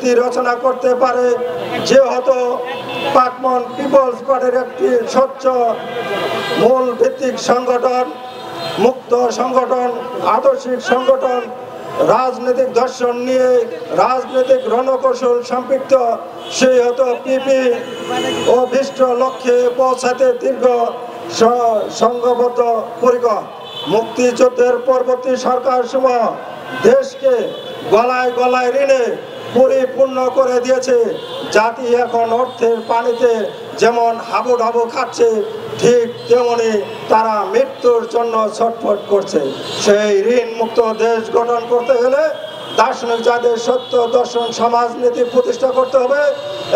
নীতি রচনা করতে পারে, যে হতো পাকমন পিপলস পার্টির একটি স্বচ্ছ মূল ভিত্তিক সংগঠন, মুক্ত সংগঠন, আদর্শিক সংগঠন, রাজনৈতিক দর্শন নিয়ে রাজনৈতিক রণকৌশল সম্পৃক্ত, সেই হতো পিপি অভীষ্ট লক্ষ্যে পৌঁছাতে দীর্ঘ সংঘবদ্ধ পরিকর। মুক্তিযুদ্ধের পরবর্তী সরকার সমূহ দেশকে গলায় গলায় ঋণে পরিপূর্ণ করে দিয়েছে। জাতি এখন অর্থের পানিতে যেমন হাবুডাবু খাচ্ছে, ঠিক তেমনি তারা মৃত্যুর জন্য ছটফট করছে। সেই ঋণ মুক্ত দেশ গঠন করতে গেলে দার্শনিক জাতির সত্য দর্শন সমাজনীতি প্রতিষ্ঠা করতে হবে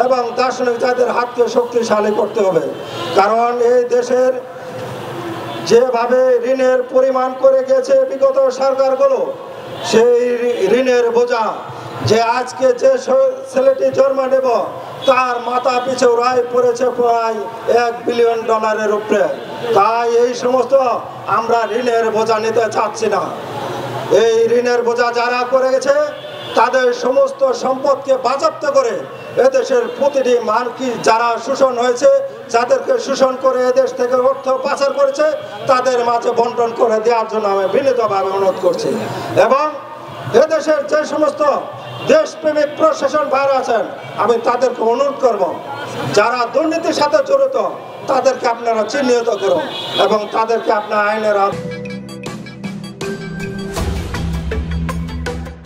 এবং দার্শনিক জাতির হাতকে শক্তিশালী করতে হবে। কারণ এই দেশের যেভাবে ঋণের পরিমাণ করে গেছে বিগত সরকারগুলো, সেই ঋণের বোঝা যে আজকে যে ছেলেটি জন্ম নেব তার মাথা পিছু রায় পড়েছে প্রায় $1 বিলিয়ন উপরে। তাই এই সমস্ত আমরা ঋণের বোঝা নিতে চাচ্ছি না। এই ঋণের বোঝা যারা করে গেছে তাদের সমস্ত সম্পদকে বাজেয়াপ্ত করে এদেশের প্রতিটি মানকি যারা শোষণ হয়েছে, যাদেরকে শোষণ করে এদেশ থেকে অর্থ পাচার করেছে, তাদের মাঝে বন্টন করে দেওয়ার জন্য আমি বিনীতভাবে অনুরোধ করছি। এবং এদেশের যে সমস্ত দেশপ্রেমিক প্রশাসন ভাইরা আছেন, আমি তাদেরকে অনুরোধ করব, যারা দুর্নীতির সাথে জড়িত তাদেরকে আপনারা চিহ্নিত করুন এবং তাদেরকে আপনার আইনের